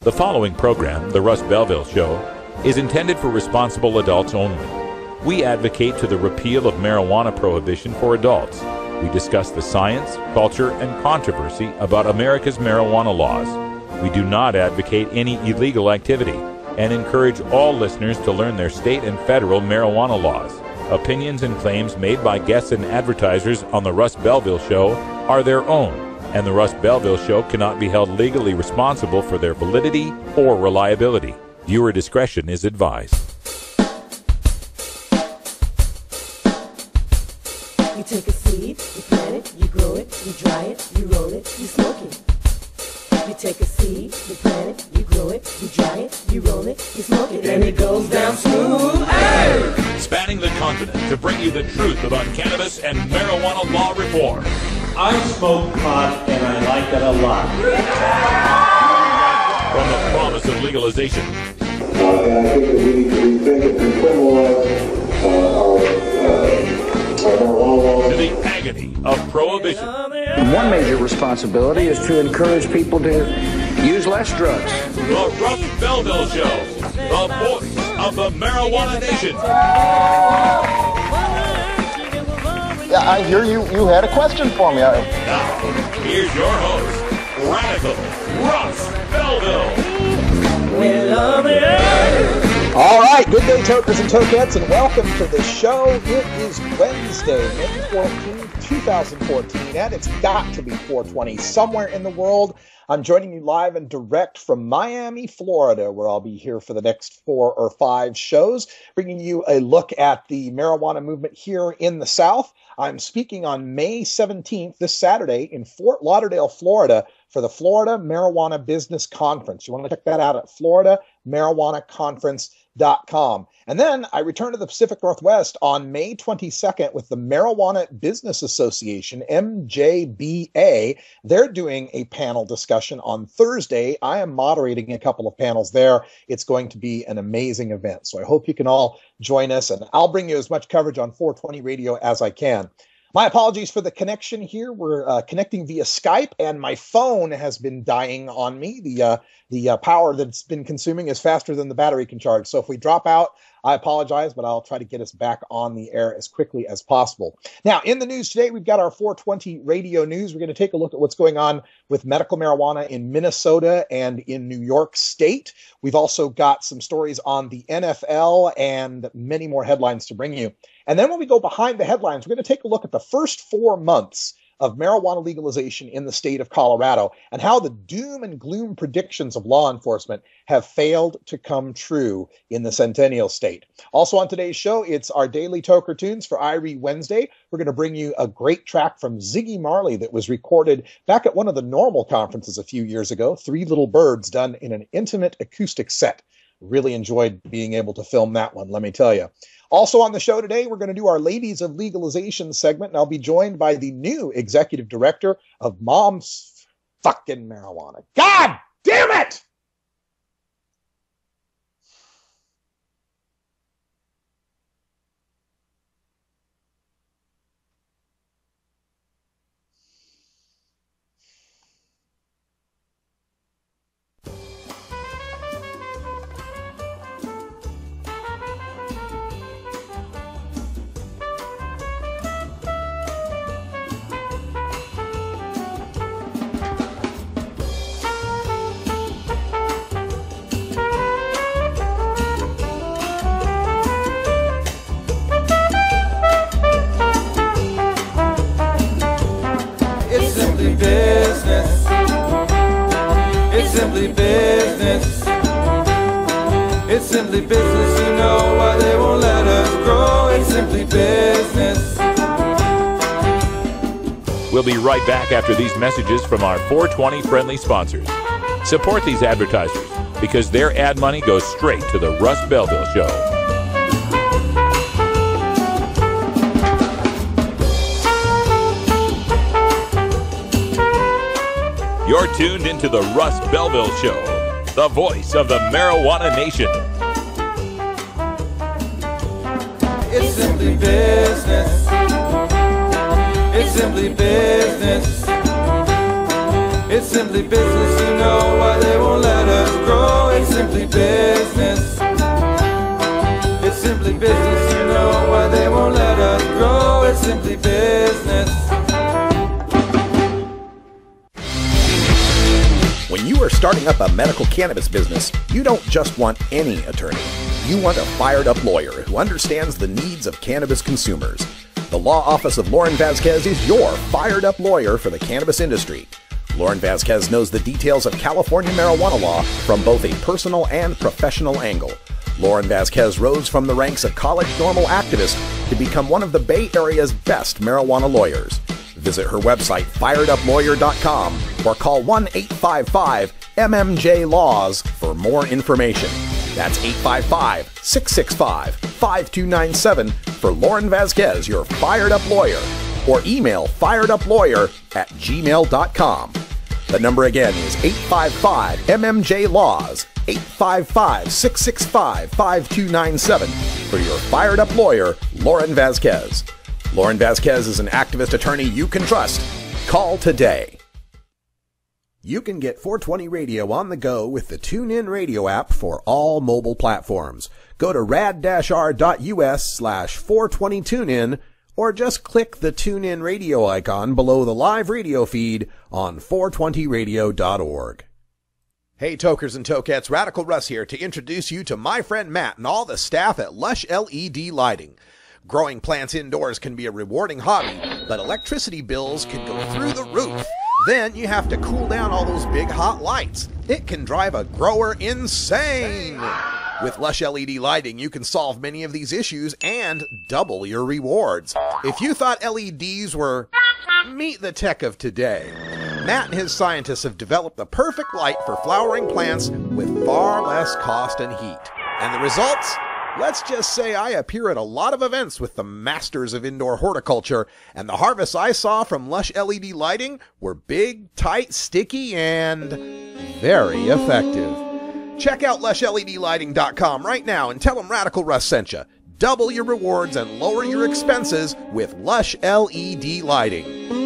The following program, The Russ Belville Show, is intended for responsible adults only. We advocate to the repeal of marijuana prohibition for adults. We discuss the science, culture, and controversy about America's marijuana laws. We do not advocate any illegal activity and encourage all listeners to learn their state and federal marijuana laws. Opinions and claims made by guests and advertisers on The Russ Belville Show are their own, and The Russ Belville Show cannot be held legally responsible for their validity or reliability. Viewer discretion is advised. You take a seed, you plant it, you grow it, you dry it, you roll it, you smoke it. You take a seed, you plant it, you grow it, you dry it, you roll it, you smoke it, and it goes down smooth. Hey! Spanning the continent to bring you the truth about cannabis and marijuana law reform. I smoke pot and I like it a lot. From the promise of legalization. And I think that we need to rethink and criminalize our marijuana laws. To the agony of prohibition. One major responsibility is to encourage people to use less drugs. The Russ Belville Show, the voice of the marijuana nation. Yeah, I hear you had a question for me. Now, here's your host, Radical Russ Belville. We love the earth. All right, good day, tokers and tokettes, and welcome to the show. It is Wednesday, May 14th, 2014, and it's got to be 420 somewhere in the world. I'm joining you live and direct from Miami, Florida, where I'll be here for the next 4 or 5 shows, bringing you a look at the marijuana movement here in the South. I'm speaking on May 17th, this Saturday, in Fort Lauderdale, Florida, for the Florida Marijuana Business Conference. You want to check that out at floridamarijuanaconference.com. And then I return to the Pacific Northwest on May 22nd with the Marijuana Business Association, MJBA. They're doing a panel discussion on Thursday. I am moderating a couple of panels there. It's going to be an amazing event. So I hope you can all join us, and I'll bring you as much coverage on 420 Radio as I can. My apologies for the connection here. We're connecting via Skype, and my phone has been dying on me. The power that's been consuming is faster than the battery can charge. So if we drop out, I apologize, but I'll try to get us back on the air as quickly as possible. Now, in the news today, we've got our 420 radio news. We're going to take a look at what's going on with medical marijuana in Minnesota and in New York State. We've also got some stories on the NFL and many more headlines to bring you. And then when we go behind the headlines, we're going to take a look at the first 4 months of marijuana legalization in the state of Colorado and how the doom and gloom predictions of law enforcement have failed to come true in the Centennial State. Also on today's show, it's our daily Toker Tunes for Irie Wednesday. We're going to bring you a great track from Ziggy Marley that was recorded back at one of the Normal conferences a few years ago, 3 Little Birds, done in an intimate acoustic set. Really enjoyed being able to film that one, let me tell you. Also on the show today, we're going to do our Ladies of Legalization segment, and I'll be joined by the new executive director of Mom's Fucking Marijuana. God damn it! It's simply business, you know why they won't let us grow. It's simply business. We'll be right back after these messages from our 420 friendly sponsors. Support these advertisers because their ad money goes straight to the Russ Belville Show. You're tuned into the Russ Belville Show, the voice of the marijuana nation. It's simply business. It's simply business. It's simply business, you know why they won't let us grow. It's simply business. It's simply business, you know why they won't let us grow. It's simply business. When you are starting up a medical cannabis business, you don't just want any attorney. You want a fired-up lawyer who understands the needs of cannabis consumers. The law office of Lauren Vasquez is your fired-up lawyer for the cannabis industry. Lauren Vasquez knows the details of California marijuana law from both a personal and professional angle. Lauren Vasquez rose from the ranks of college normal activist to become one of the Bay Area's best marijuana lawyers. Visit her website, fireduplawyer.com, or call 1-855-MMJ-LAWS for more information. That's 855-665-5297 for Lauren Vasquez, your fired-up lawyer, or email firedupLawyer@gmail.com. The number again is 855-MMJ-LAWS, 855-665-5297 for your fired-up lawyer, Lauren Vasquez. Lauren Vasquez is an activist attorney you can trust. Call today. You can get 420 Radio on the go with the TuneIn Radio app for all mobile platforms. Go to rad-r.us/420tunein or just click the TuneIn Radio icon below the live radio feed on 420radio.org. Hey tokers and tokettes, Radical Russ here to introduce you to my friend Matt and all the staff at Lush LED Lighting. Growing plants indoors can be a rewarding hobby, but electricity bills can go through the roof. Then you have to cool down all those big hot lights. It can drive a grower insane. With Lush LED Lighting, you can solve many of these issues and double your rewards. If you thought LEDs were meet the tech of today, Matt and his scientists have developed the perfect light for flowering plants with far less cost and heat. And the results? Let's just say I appear at a lot of events with the masters of indoor horticulture, and the harvests I saw from Lush LED Lighting were big, tight, sticky, and very effective. Check out LushLEDlighting.com right now and tell them Radical Russ sent you. Double your rewards and lower your expenses with Lush LED Lighting.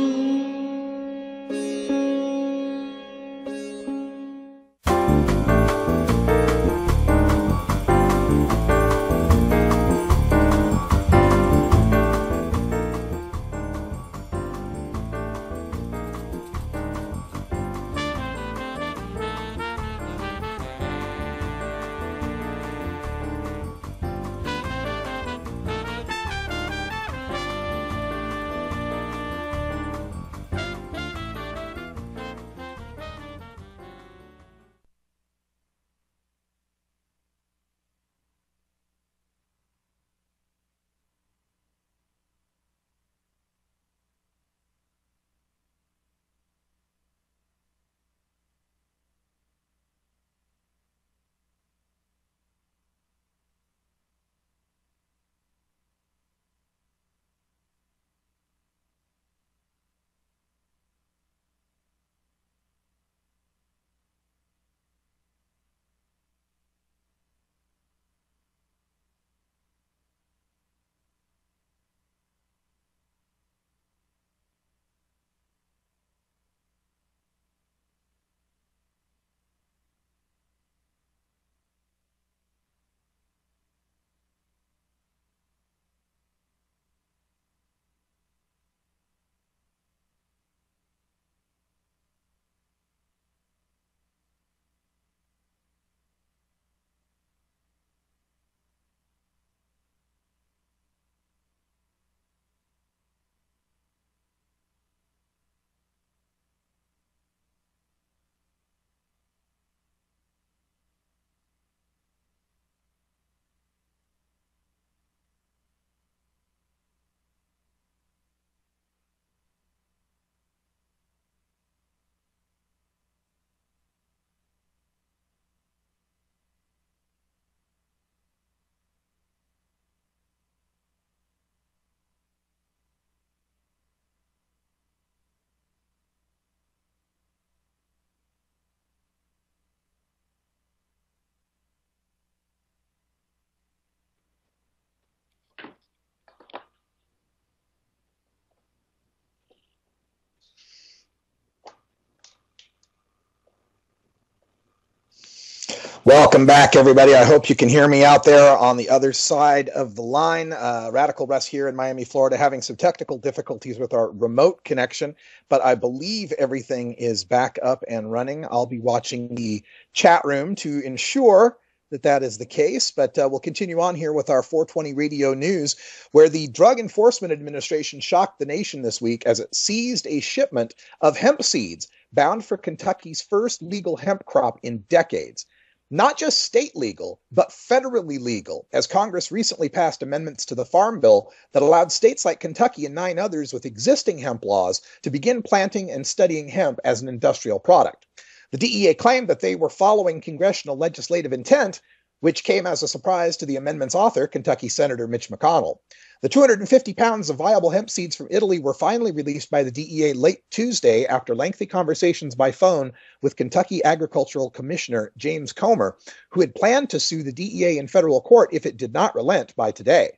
Welcome back, everybody. I hope you can hear me out there on the other side of the line. Radical Russ here in Miami, Florida, having some technical difficulties with our remote connection, but I believe everything is back up and running. I'll be watching the chat room to ensure that that is the case, but we'll continue on here with our 420 radio news, where the Drug Enforcement Administration shocked the nation this week as it seized a shipment of hemp seeds bound for Kentucky's first legal hemp crop in decades. Not just state legal, but federally legal, as Congress recently passed amendments to the Farm Bill that allowed states like Kentucky and 9 others with existing hemp laws to begin planting and studying hemp as an industrial product. The DEA claimed that they were following congressional legislative intent, which came as a surprise to the amendment's author, Kentucky Senator Mitch McConnell. The 250 pounds of viable hemp seeds from Italy were finally released by the DEA late Tuesday after lengthy conversations by phone with Kentucky Agricultural Commissioner James Comer, who had planned to sue the DEA in federal court if it did not relent by today.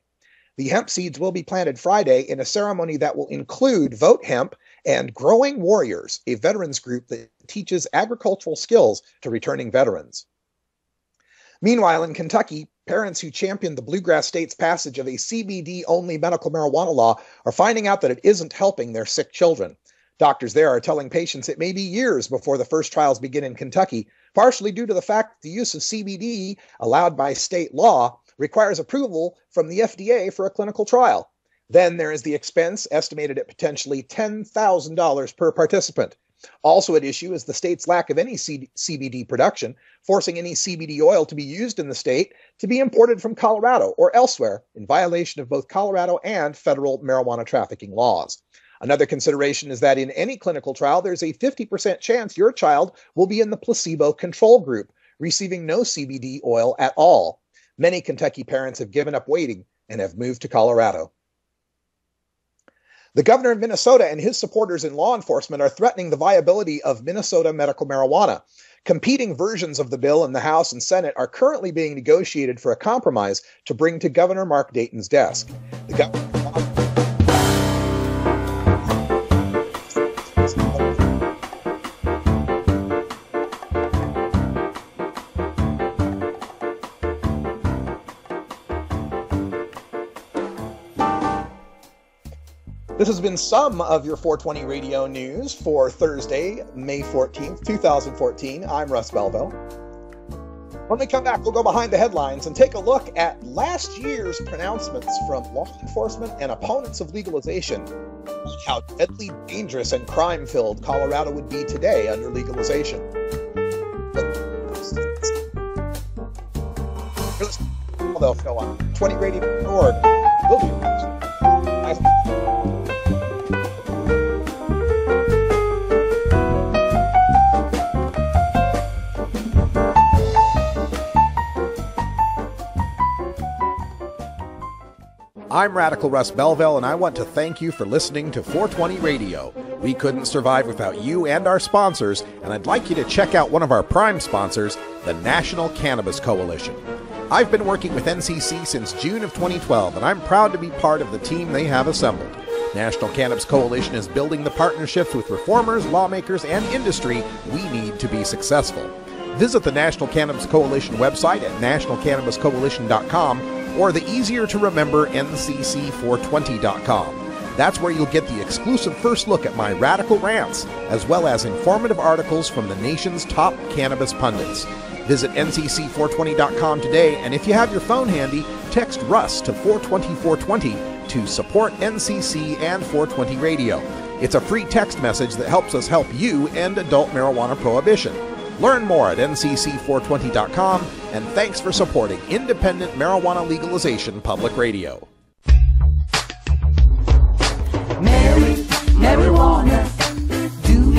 The hemp seeds will be planted Friday in a ceremony that will include Vote Hemp and Growing Warriors, a veterans group that teaches agricultural skills to returning veterans. Meanwhile, in Kentucky, parents who championed the Bluegrass State's passage of a CBD-only medical marijuana law are finding out that it isn't helping their sick children. Doctors there are telling patients it may be years before the first trials begin in Kentucky, partially due to the fact that the use of CBD, allowed by state law, requires approval from the FDA for a clinical trial. Then there is the expense, estimated at potentially $10,000 per participant. Also at issue is the state's lack of any CBD production, forcing any CBD oil to be used in the state to be imported from Colorado or elsewhere in violation of both Colorado and federal marijuana trafficking laws. Another consideration is that in any clinical trial, there's a 50% chance your child will be in the placebo control group, receiving no CBD oil at all. Many Kentucky parents have given up waiting and have moved to Colorado. The governor of Minnesota and his supporters in law enforcement are threatening the viability of Minnesota medical marijuana. Competing versions of the bill in the House and Senate are currently being negotiated for a compromise to bring to Governor Mark Dayton's desk. The governor This has been some of your 420 radio news for Thursday, May 14th, 2014. I'm Russ Belville. When we come back, we'll go behind the headlines and take a look at last year's pronouncements from law enforcement and opponents of legalization, how deadly, dangerous, and crime-filled Colorado would be today under legalization. You're listening to the Belville Show on 20radio.org. We'll be right back. I'm Radical Russ Belville, and I want to thank you for listening to 420 Radio. We couldn't survive without you and our sponsors, and I'd like you to check out one of our prime sponsors, the National Cannabis Coalition. I've been working with NCC since June of 2012, and I'm proud to be part of the team they have assembled. National Cannabis Coalition is building the partnerships with reformers, lawmakers, and industry we need to be successful. Visit the National Cannabis Coalition website at nationalcannabiscoalition.com or the easier-to-remember ncc420.com. That's where you'll get the exclusive first look at my radical rants, as well as informative articles from the nation's top cannabis pundits. Visit ncc420.com today, and if you have your phone handy, text Russ to 420-420 to support NCC and 420 Radio. It's a free text message that helps us help you end adult marijuana prohibition. Learn more at ncc420.com, and thanks for supporting independent marijuana legalization public radio. Marijuana, do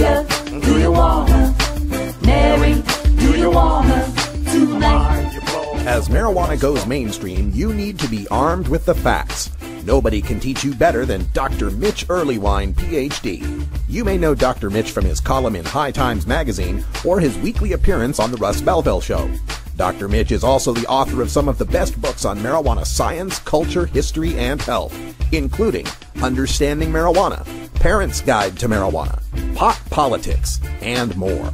you wanna? Mary, do you wanna tonight? As marijuana goes mainstream, you need to be armed with the facts. Nobody can teach you better than Dr. Mitch Earlywine, Ph.D. You may know Dr. Mitch from his column in High Times magazine or his weekly appearance on the Russ Belville Show. Dr. Mitch is also the author of some of the best books on marijuana science, culture, history, and health, including Understanding Marijuana, Parents' Guide to Marijuana, Pot Politics, and more.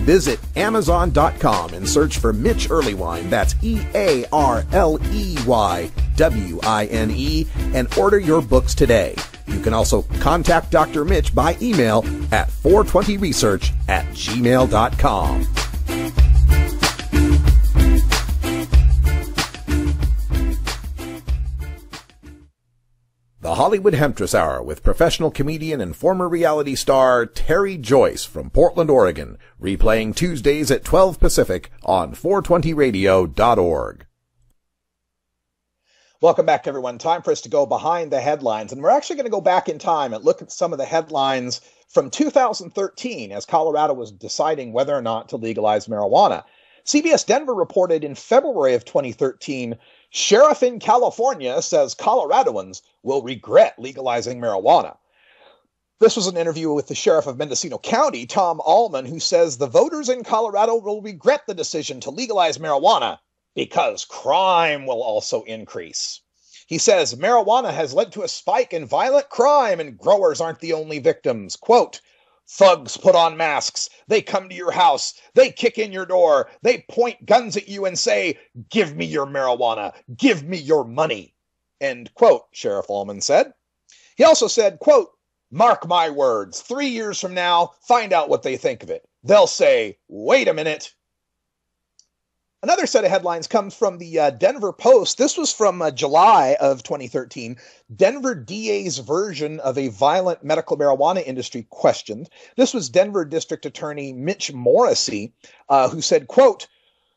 Visit Amazon.com and search for Mitch Earleywine, that's EARLEYWINE, and order your books today. You can also contact Dr. Mitch by email at 420research@gmail.com. The Hollywood Hemptress Hour with professional comedian and former reality star Terry Joyce from Portland, Oregon, replaying Tuesdays at 12 Pacific on 420radio.org. Welcome back, everyone. Time for us to go behind the headlines, and we're actually going to go back in time and look at some of the headlines from 2013 as Colorado was deciding whether or not to legalize marijuana. CBS Denver reported in February of 2013, Sheriff in California says Coloradoans will regret legalizing marijuana. This was an interview with the sheriff of Mendocino County, Tom Allman, who says the voters in Colorado will regret the decision to legalize marijuana because crime will also increase. He says marijuana has led to a spike in violent crime and growers aren't the only victims. Quote, thugs put on masks, they come to your house, they kick in your door, they point guns at you and say, give me your marijuana, give me your money. End quote, Sheriff Allman said. He also said, quote, mark my words, 3 years from now, find out what they think of it. They'll say, wait a minute. Another set of headlines comes from the Denver Post. This was from July of 2013. Denver DA's version of a violent medical marijuana industry questioned. This was Denver District Attorney Mitch Morrissey, who said, quote,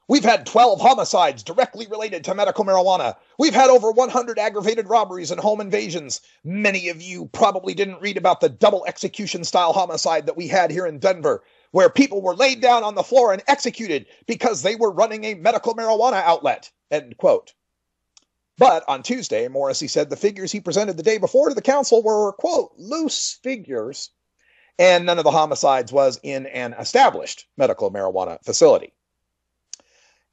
we've had 12 homicides directly related to medical marijuana. We've had over 100 aggravated robberies and home invasions. Many of you probably didn't read about the double execution style homicide that we had here in Denver, where people were laid down on the floor and executed because they were running a medical marijuana outlet, end quote. But on Tuesday, Morrissey said the figures he presented the day before to the council were, quote, loose figures, and none of the homicides was in an established medical marijuana facility.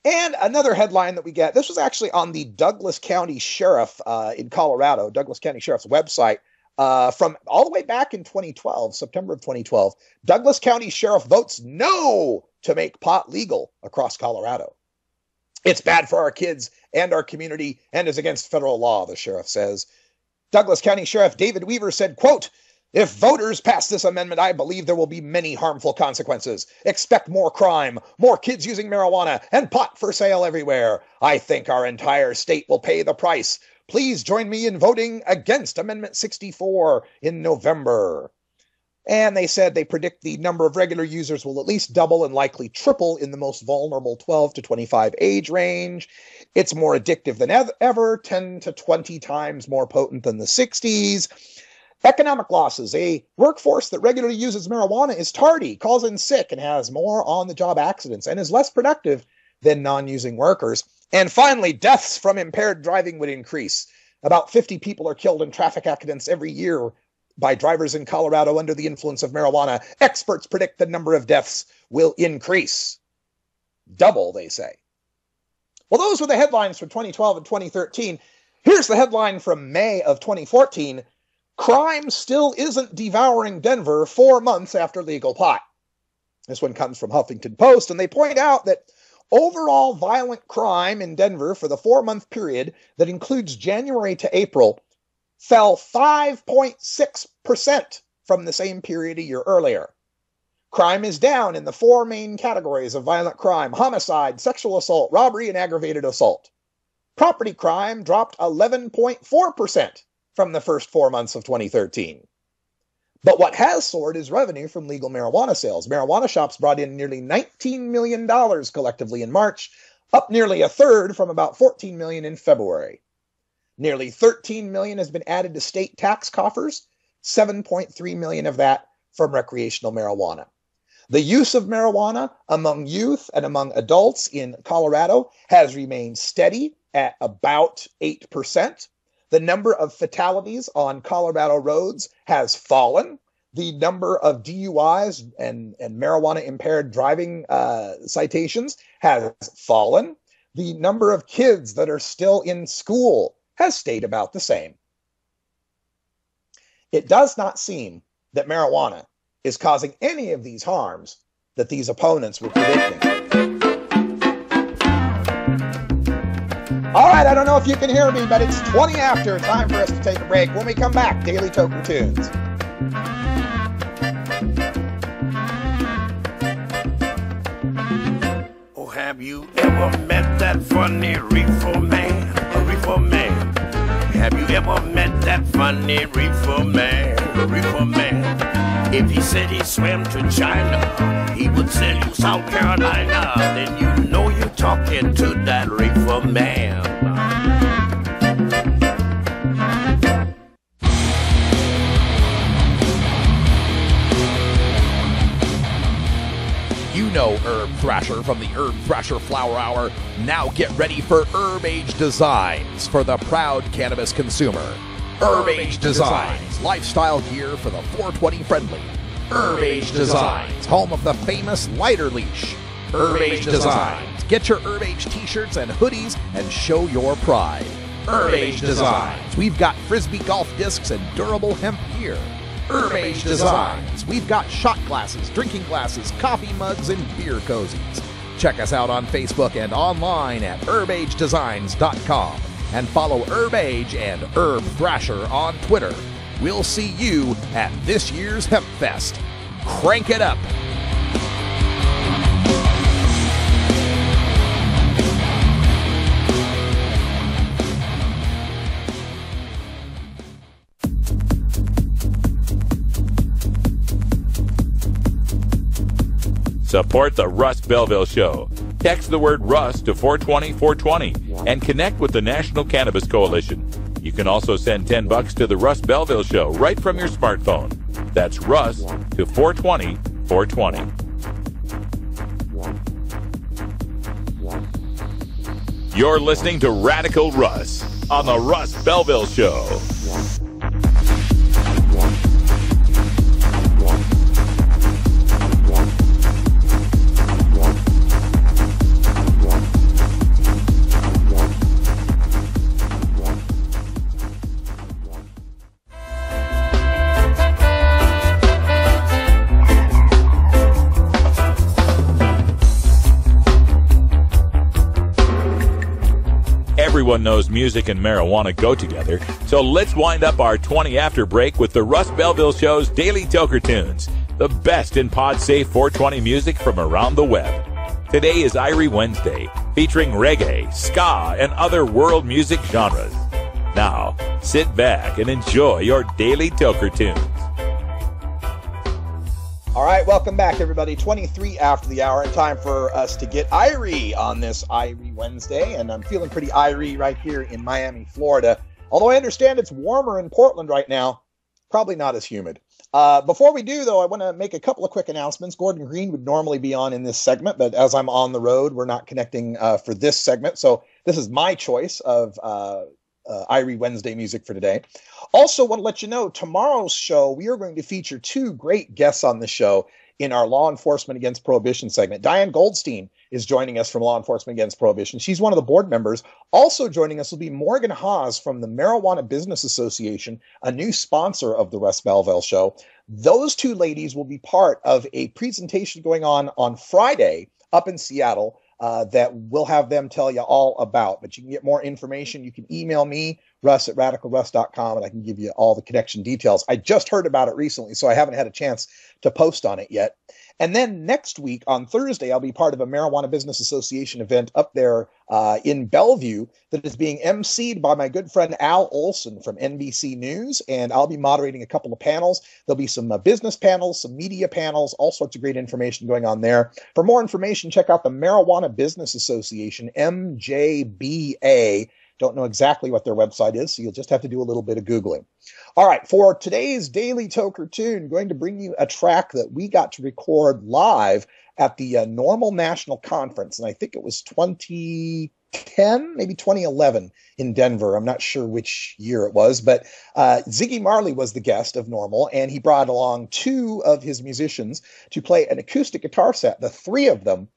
And another headline that we get, this was actually on the Douglas County Sheriff in Colorado, Douglas County Sheriff's website, from all the way back in 2012, September of 2012, Douglas County Sheriff votes no to make pot legal across Colorado. It's bad for our kids and our community and is against federal law, the sheriff says. Douglas County Sheriff David Weaver said, quote, if voters pass this amendment, I believe there will be many harmful consequences. Expect more crime, more kids using marijuana, and pot for sale everywhere. I think our entire state will pay the price. Please join me in voting against Amendment 64 in November. And they said they predict the number of regular users will at least double and likely triple in the most vulnerable 12 to 25 age range. It's more addictive than ever, 10 to 20 times more potent than the 60s. Economic losses. A workforce that regularly uses marijuana is tardy, calls in sick, and has more on-the-job accidents, and is less productive than non-using workers. And finally, deaths from impaired driving would increase. About 50 people are killed in traffic accidents every year by drivers in Colorado under the influence of marijuana. Experts predict the number of deaths will increase. Double, they say. Well, those were the headlines for 2012 and 2013. Here's the headline from May of 2014. Crime still isn't devouring Denver 4 months after legal pot. This one comes from Huffington Post, and they point out that overall violent crime in Denver for the 4-month period that includes January to April fell 5.6% from the same period a year earlier. Crime is down in the 4 main categories of violent crime: homicide, sexual assault, robbery, and aggravated assault. Property crime dropped 11.4% from the first 4 months of 2013. But what has soared is revenue from legal marijuana sales. Marijuana shops brought in nearly $19 million collectively in March, up nearly a third from about $14 million in February. Nearly $13 million has been added to state tax coffers, $7.3 million of that from recreational marijuana. The use of marijuana among youth and among adults in Colorado has remained steady at about 8%. The number of fatalities on Colorado roads has fallen. The number of DUIs and marijuana-impaired driving citations has fallen. The number of kids that are still in school has stayed about the same. It does not seem that marijuana is causing any of these harms that these opponents were predicting. All right, I don't know if you can hear me, but it's 20 after. Time for us to take a break. When we come back, Daily Toker Tunes. Oh, have you ever met that funny reefer man? A reefer man. Have you ever met that funny reefer man? A reefer man. If he said he swam to China, he would sell you South Carolina. Then you know you're talking to that reefer man. You know Herb Thrasher from the Herb Thrasher Flower Hour. Now get ready for Herb Age Designs for the proud cannabis consumer. Herb Age Designs, lifestyle gear for the 420 friendly. Herb Age Designs, home of the famous lighter leash. Herb Age Designs, get your Herb Age t-shirts and hoodies and show your pride. Herb Age Designs, we've got frisbee golf discs and durable hemp gear. Herb Age Designs, we've got shot glasses, drinking glasses, coffee mugs, and beer cozies. Check us out on Facebook and online at herbagedesigns.com. And follow Herb Age and Herb Thrasher on Twitter. We'll see you at this year's Hemp Fest. Crank it up! Support the Russ Belville Show. Text the word Russ to 420-420 and connect with the National Cannabis Coalition. You can also send $10 to the Russ Belville Show right from your smartphone. That's Russ to 420-420. You're listening to Radical Russ on the Russ Belville Show. Everyone knows music and marijuana go together, so let's wind up our 20 after break with the Russ Belville Show's Daily Toker Tunes, the best in pod-safe 420 music from around the web. Today is Irie Wednesday, featuring reggae, ska, and other world music genres. Now, sit back and enjoy your Daily Toker Tunes. All right, welcome back, everybody. 23 after the hour, and time for us to get Irie on this Irie Wednesday. And I'm feeling pretty Irie right here in Miami, Florida. Although I understand it's warmer in Portland right now, probably not as humid. Before we do, though, I want to make a couple of quick announcements. Gordon Green would normally be on in this segment, but as I'm on the road, we're not connecting for this segment. So this is my choice of Irie Wednesday music for today. Also want to let you know, tomorrow's show, we are going to feature two great guests on the show in our Law Enforcement Against Prohibition segment. Diane Goldstein is joining us from Law Enforcement Against Prohibition. She's one of the board members. Also joining us will be Morgan Haas from the Marijuana Business Association, a new sponsor of the Russ Belville Show. Those two ladies will be part of a presentation going on Friday up in Seattle that we'll have them tell you all about. But you can get more information. You can email me, Russ at radicalruss.com, and I can give you all the connection details. I just heard about it recently, so I haven't had a chance to post on it yet. And then next week on Thursday, I'll be part of a Marijuana Business Association event up there in Bellevue that is being emceed by my good friend Al Olson from NBC News. And I'll be moderating a couple of panels. There'll be some business panels, some media panels, all sorts of great information going on there. For more information, check out the Marijuana Business Association, MJBA. Don't know exactly what their website is, so you'll just have to do a little bit of Googling. All right, for today's Daily Toker Tune, going to bring you a track that we got to record live at the Normal National Conference, and I think it was 2010, maybe 2011 in Denver. I'm not sure which year it was, but Ziggy Marley was the guest of Normal, and he brought along two of his musicians to play an acoustic guitar set. The three of them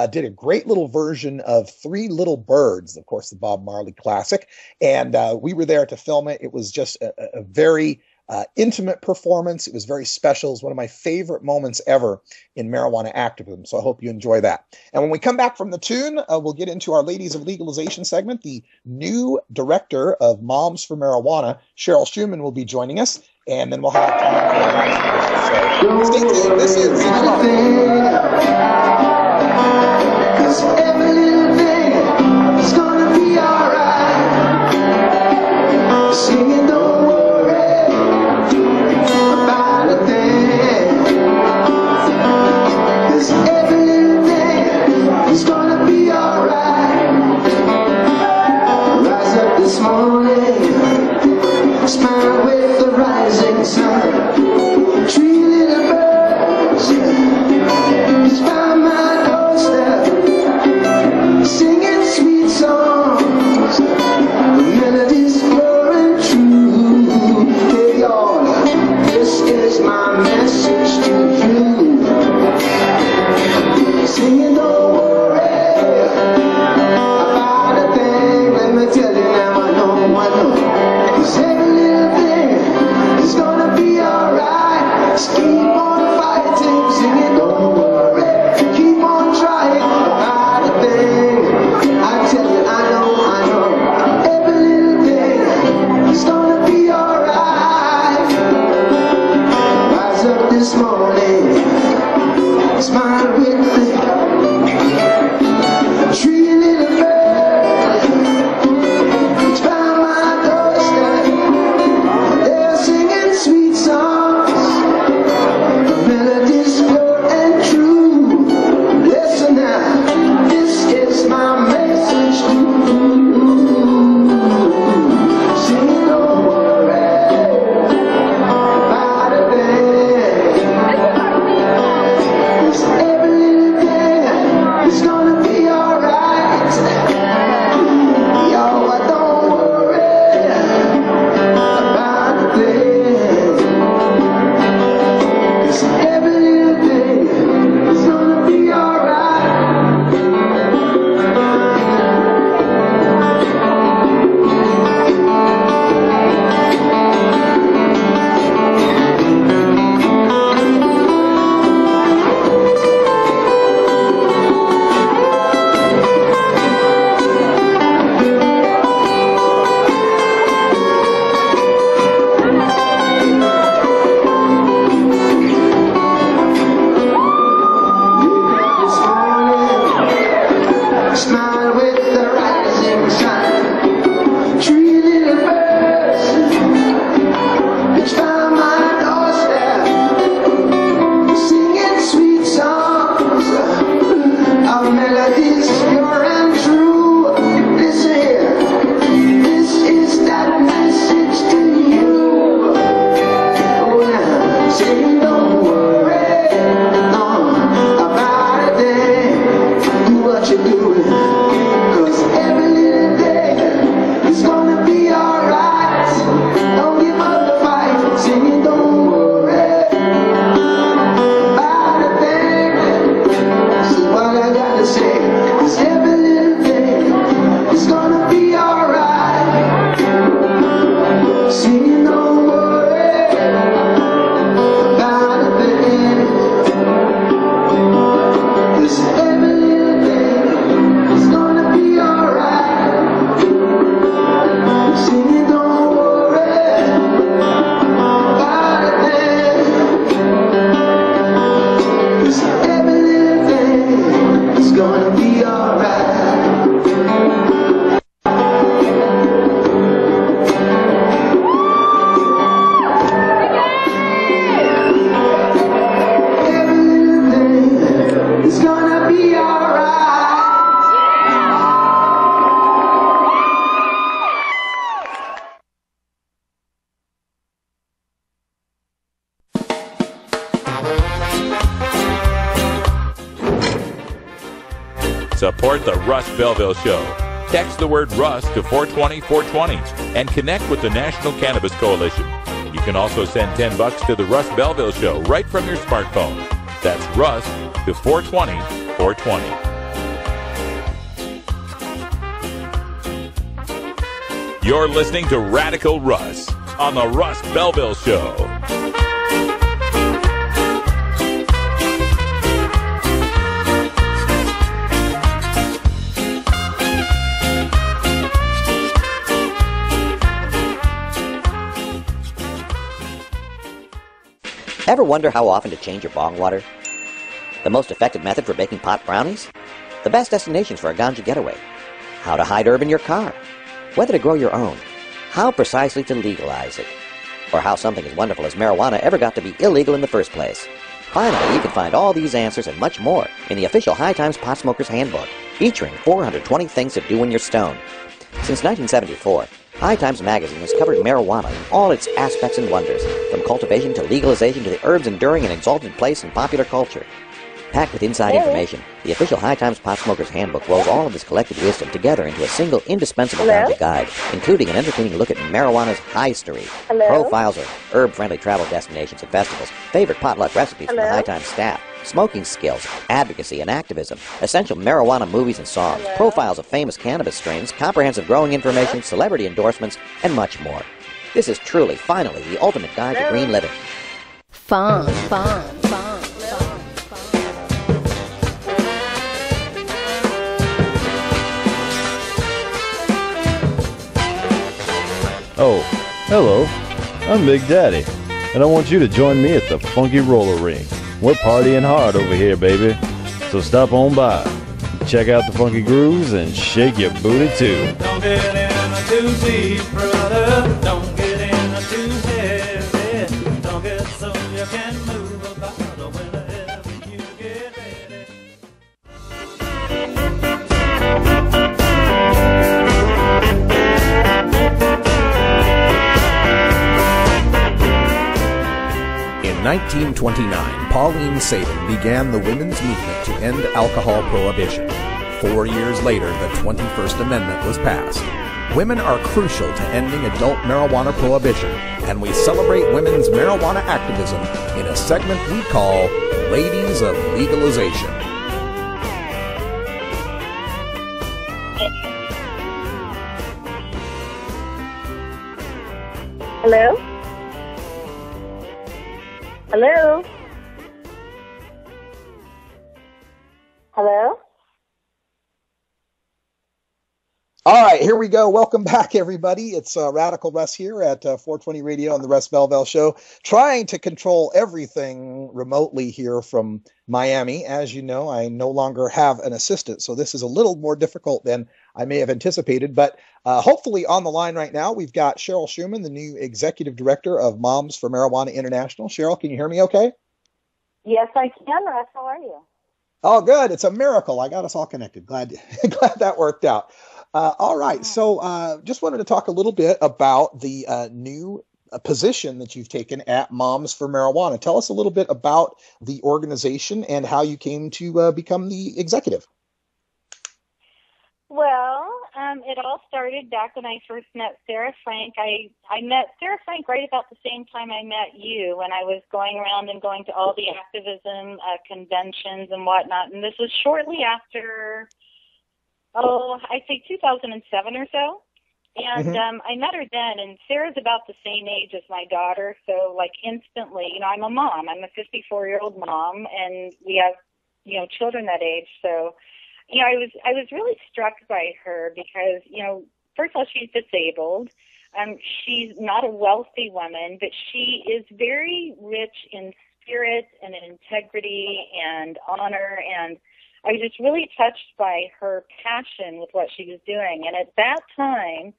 did a great little version of Three Little Birds, of course, the Bob Marley classic. And we were there to film it. It was just a very intimate performance. It was very special. It was one of my favorite moments ever in marijuana activism. So I hope you enjoy that. And when we come back from the tune, we'll get into our Ladies of Legalization segment. The new director of Moms for Marijuana, Cheryl Shuman, will be joining us. And then we'll have time for our last so stay tuned. This is Sing Along. Every little thing is gonna be alright. Singing, don't worry about a thing. 'Cause every little thing is gonna be alright. Rise up this morning, smile with the rising sun. Three little birds just by my doorstep, singing sweet songs, the melodies pure and true. Hey y'all, this is my message to you. Singing, don't worry about a thing. Let me tell you now, I know. 'Cause every little thing is gonna be alright. Just keep on fighting, singing, don't worry. Keep on trying about a thing. I tell you, I know. Every little thing is gonna be alright. Rise up this morning, smile with me. Three little birds, each by my doorstep. They're singing sweet songs, the melodies pure and true. Listen now, this is my message to you. Sing, don't worry about a thing. 'Cause every little thing is gonna be alright. Yo, I don't worry about a thing. 'Cause every little thing is gonna be alright. This morning, smile with the rising sun. Three little birds, each by my doorstep, singing sweet songs of melodies pure and true. Listen here, this is that message to you. Oh, now, sing, don't worry about a thing. Do what you're doing, 'cause every little thing is gonna be alright. Don't give up the fight, singing, don't worry about a thing. This is what I gotta say, 'cause every little thing is gonna be alright. Singing, don't worry about a thing. 'Cause every little thing is gonna be alright. Singing, don't worry about a thing. 'Cause every little thing is gonna be alright. Every little thing is gonna be alright. Support the Russ Belville Show. Text the word Russ to 420-420 and connect with the National Cannabis Coalition. You can also send $10 to the Russ Belville Show right from your smartphone. That's Russ to 420-420. You're listening to Radical Russ on the Russ Belville Show. Ever wonder how often to change your bong water? The most effective method for baking pot brownies? The best destinations for a ganja getaway? How to hide herb in your car? Whether to grow your own? How precisely to legalize it? Or how something as wonderful as marijuana ever got to be illegal in the first place? Finally, you can find all these answers and much more in the official High Times Pot Smoker's Handbook, featuring 420 things to do when you're stoned. Since 1974, High Times Magazine has covered marijuana in all its aspects and wonders, from cultivation to legalization to the herb's enduring and exalted place in popular culture. Packed with inside information, the official High Times Pot Smoker's Handbook rolls all of this collected wisdom together into a single indispensable ganja guide, including an entertaining look at marijuana's history, profiles of herb-friendly travel destinations and festivals, favorite potluck recipes from the High Times staff, smoking skills, advocacy and activism, essential marijuana movies and songs, profiles of famous cannabis strains, comprehensive growing information, celebrity endorsements, and much more. This is truly, finally, the ultimate guide to green living. Fun. Oh, hello. I'm Big Daddy, and I want you to join me at the Funky Roller Ring. We're partying hard over here, baby. So stop on by, check out the funky grooves, and shake your booty too. Don't get in too deep, brother. Don't get in too heavy. Don't get so you can move about whenever you get ready. In 1929, Pauline Sabin began the women's movement to end alcohol prohibition. 4 years later, the 21st Amendment was passed. Women are crucial to ending adult marijuana prohibition, and we celebrate women's marijuana activism in a segment we call Ladies of Legalization. Hello? Hello? Hello? All right, here we go. Welcome back, everybody. It's Radical Russ here at 420 Radio on the Russ Belville Show, trying to control everything remotely here from Miami. As you know, I no longer have an assistant, so this is a little more difficult than I may have anticipated. But hopefully on the line right now, we've got Cheryl Shuman, the new Executive Director of Moms for Marijuana International. Cheryl, can you hear me okay? Yes, I can, Russ. How are you? Oh, good. It's a miracle. I got us all connected. Glad that worked out. All right. So just wanted to talk a little bit about the new position that you've taken at Moms for Marijuana. Tell us a little bit about the organization and how you came to become the executive. Well, it all started back when I first met Sarah Frank. I met Sarah Frank right about the same time I met you, when I was going around and going to all the activism conventions and whatnot. And this was shortly after, I'd say 2007 or so. And I met her then, and Sarah's about the same age as my daughter, so like instantly, I'm a mom. I'm a 54-year-old mom, and we have, children that age. So, I was really struck by her because, first of all, she's disabled. She's not a wealthy woman, but she is very rich in spirit and in integrity and honor, and I was just really touched by her passion with what she was doing. And at that time,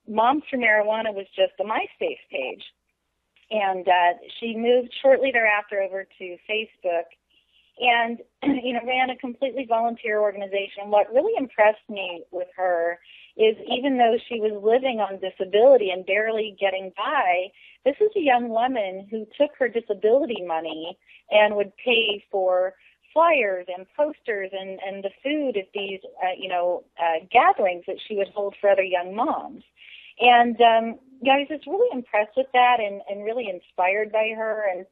Moms for Marijuana was just a MySpace page. And she moved shortly thereafter over to Facebook and, ran a completely volunteer organization. What really impressed me with her is even though she was living on disability and barely getting by, this is a young woman who took her disability money and would pay for flyers and posters and the food at these, gatherings that she would hold for other young moms. And, I was just really impressed with that and really inspired by her. And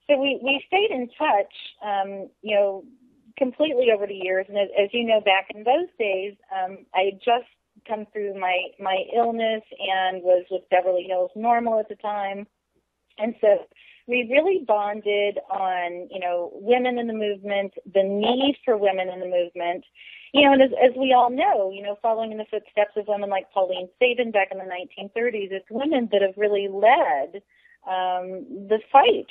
so we stayed in touch, completely over the years. And as you know, back in those days, I had just come through my illness and was with Beverly Hills Normal at the time. And so we really bonded on, women in the movement, the need for women in the movement. And as we all know, following in the footsteps of women like Pauline Sabin back in the 1930s, it's women that have really led the fight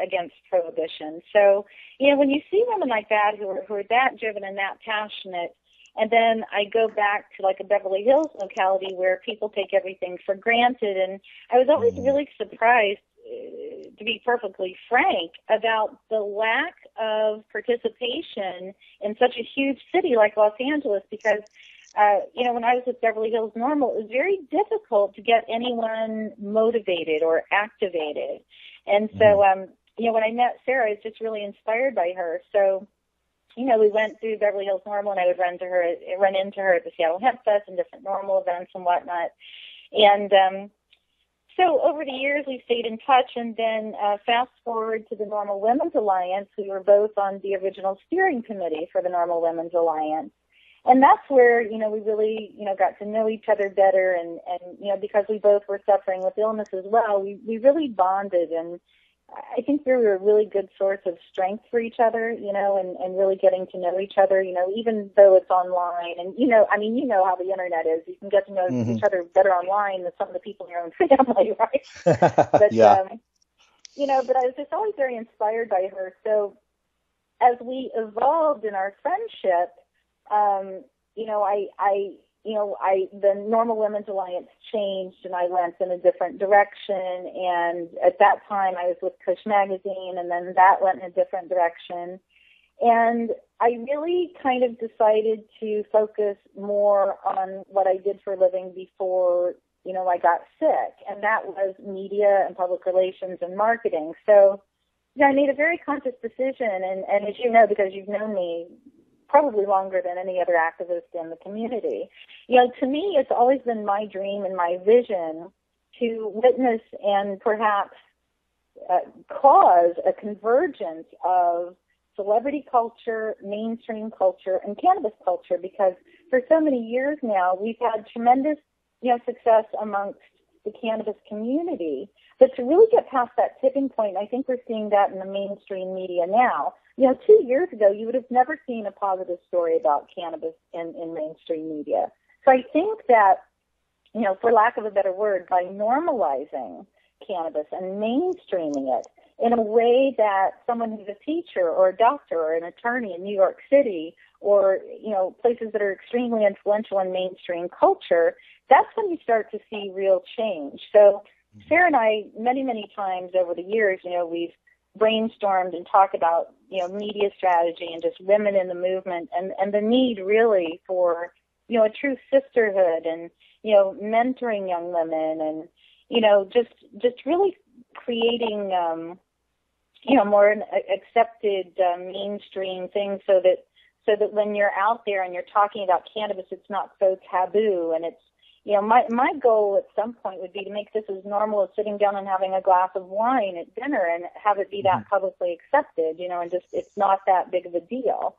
against prohibition. So, when you see women like that who are that driven and that passionate, and then I go back to like a Beverly Hills locality where people take everything for granted, and I was always really surprised, to be perfectly frank, about the lack of participation in such a huge city like Los Angeles, because when I was with Beverly Hills Normal, it was very difficult to get anyone motivated or activated. And so, when I met Sarah, I was just really inspired by her. So, we went through Beverly Hills Normal, and I would run into her at the Seattle Hemp Fest and different Normal events and whatnot. And so over the years, we stayed in touch, and then fast forward to the Normal Women's Alliance. We were both on the original steering committee for the Normal Women's Alliance. And that's where, we really, got to know each other better. And because we both were suffering with illness as well, we really bonded. And I think we were a really good source of strength for each other, and really getting to know each other, even though it's online. And, you know how the internet is. You can get to know each other better online than some of the people in your own family, right? But, yeah. But I was just always very inspired by her. So as we evolved in our friendship, the Normal Women's Alliance changed, and I went in a different direction. And at that time, I was with Push Magazine, and then that went in a different direction. And I really kind of decided to focus more on what I did for a living before, I got sick, and that was media and public relations and marketing. So, I made a very conscious decision, and as you know, because you've known me probably longer than any other activist in the community. To me, it's always been my dream and my vision to witness and perhaps cause a convergence of celebrity culture, mainstream culture, and cannabis culture, because for so many years now, we've had tremendous, success amongst the cannabis community. But to really get past that tipping point, I think we're seeing that in the mainstream media now. 2 years ago, you would have never seen a positive story about cannabis in mainstream media. So I think that, for lack of a better word, by normalizing cannabis and mainstreaming it in a way that someone who's a teacher or a doctor or an attorney in New York City or, places that are extremely influential in mainstream culture, that's when you start to see real change. So Sarah and I, many, many times over the years, we've brainstormed and talked about, media strategy and just women in the movement and the need really for, a true sisterhood and, mentoring young women and, just really creating, more accepted mainstream things so that when you're out there and you're talking about cannabis, it's not so taboo. And it's, my goal at some point would be to make this as normal as sitting down and having a glass of wine at dinner and have it be that publicly accepted, and just it's not that big of a deal.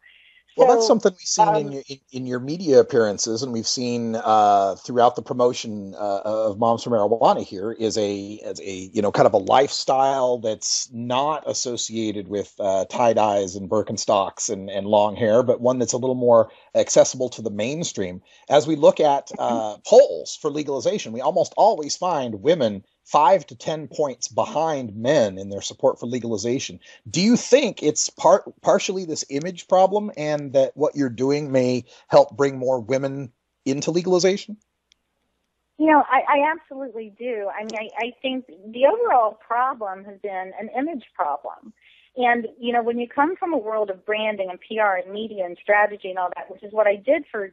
Well, that's something we've seen in your media appearances, and we've seen throughout the promotion of Moms for Marijuana here is a kind of a lifestyle that's not associated with tie-dyes and Birkenstocks and long hair, but one that's a little more accessible to the mainstream. As we look at polls for legalization, we almost always find women 5 to 10 points behind men in their support for legalization. Do you think it's partially this image problem, and that what you're doing may help bring more women into legalization? I absolutely do. I mean, I think the overall problem has been an image problem. And, when you come from a world of branding and PR and media and strategy and all that, which is what I did for,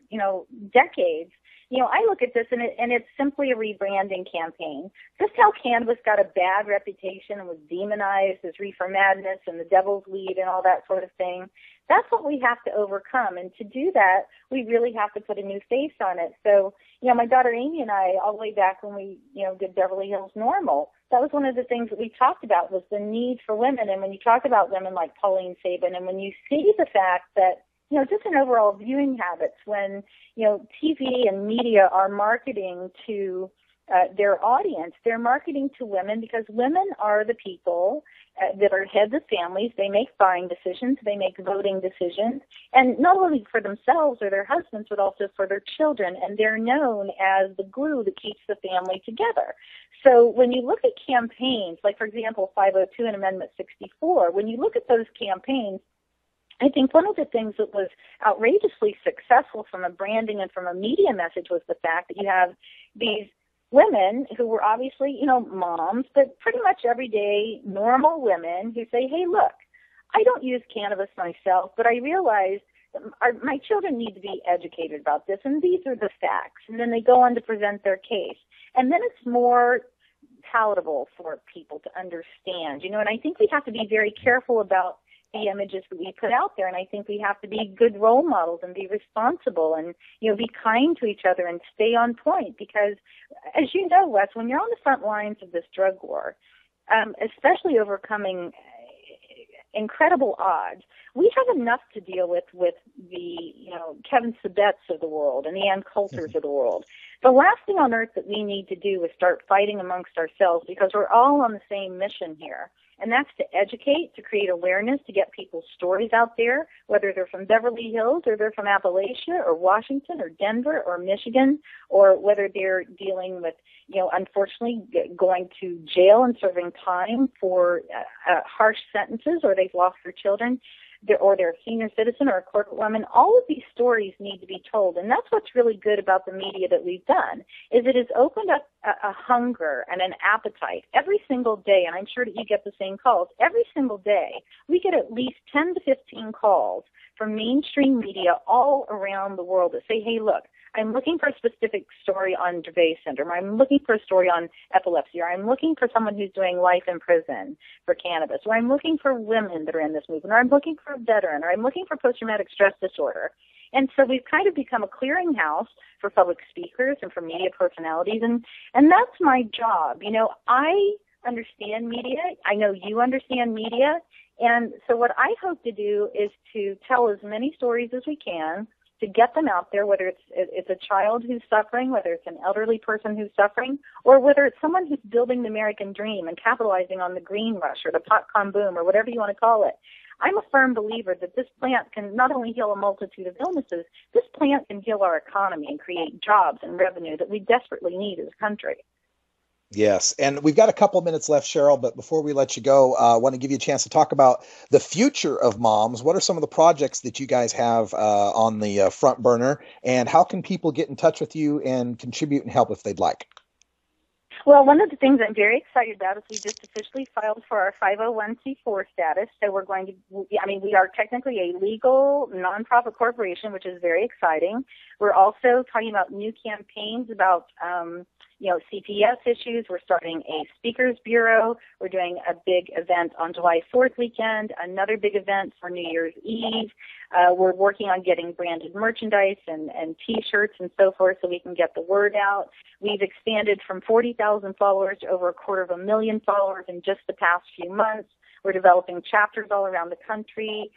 decades, I look at this and it's simply a rebranding campaign. Just how cannabis got a bad reputation and was demonized as reefer madness and the devil's weed and all that sort of thing. That's what we have to overcome. And to do that, we really have to put a new face on it. So, my daughter Amy and I, all the way back when we, did Beverly Hills Normal, that was one of the things that we talked about was the need for women. And when you talk about women like Pauline Sabin, and when you see the fact that, just in overall viewing habits when, TV and media are marketing to their audience. They're marketing to women because women are the people that are heads of families. They make buying decisions. They make voting decisions. And not only for themselves or their husbands, but also for their children. And they're known as the glue that keeps the family together. So when you look at campaigns, like, for example, 502 and Amendment 64, when you look at those campaigns, I think one of the things that was outrageously successful from a branding and from a media message was the fact that you have these women who were obviously, moms, but pretty much everyday normal women who say, hey, look, I don't use cannabis myself, but I realize my children need to be educated about this, and these are the facts. And then they go on to present their case. And then it's more palatable for people to understand, and I think we have to be very careful about the images that we put out there, and I think we have to be good role models and be responsible and, be kind to each other and stay on point because, as you know, Wes, when you're on the front lines of this drug war, especially overcoming incredible odds, we have enough to deal with the, Kevin Sabets of the world and the Ann Coulters of the world. The last thing on earth that we need to do is start fighting amongst ourselves because we're all on the same mission here. And that's to educate, to create awareness, to get people's stories out there, whether they're from Beverly Hills or they're from Appalachia or Washington or Denver or Michigan, or whether they're dealing with, unfortunately going to jail and serving time for harsh sentences, or they've lost their children, or they're a senior citizen or a corporate woman. All of these stories need to be told. And that's what's really good about the media that we've done, is it has opened up a hunger and an appetite every single day. And I'm sure that you get the same calls. Every single day, we get at least 10 to 15 calls from mainstream media all around the world that say, hey, look, I'm looking for a specific story on Dravet syndrome. I'm looking for a story on epilepsy, or I'm looking for someone who's doing life in prison for cannabis, or I'm looking for women that are in this movement, or I'm looking for a veteran, or I'm looking for post-traumatic stress disorder. And so we've kind of become a clearinghouse for public speakers and for media personalities, and that's my job. I understand media. I know you understand media. And so what I hope to do is to tell as many stories as we can, to get them out there, whether it's a child who's suffering, whether it's an elderly person who's suffering, or whether it's someone who's building the American dream and capitalizing on the green rush or the pot-con boom or whatever you want to call it. I'm a firm believer that this plant can not only heal a multitude of illnesses, this plant can heal our economy and create jobs and revenue that we desperately need as a country. Yes, and we've got a couple minutes left, Cheryl, but before we let you go, I want to give you a chance to talk about the future of Moms. What are some of the projects that you guys have on the front burner, and how can people get in touch with you and contribute and help if they'd like? Well, one of the things I'm very excited about is we just officially filed for our 501c4 status. So we are technically a legal nonprofit corporation, which is very exciting. We're also talking about new campaigns about CPS issues. We're starting a speakers bureau. We're doing a big event on July 4th weekend, another big event for New Year's Eve. We're working on getting branded merchandise and T-shirts and so forth so we can get the word out. We've expanded from 40,000 followers to over 250,000 followers in just the past few months. We're developing chapters all around the country.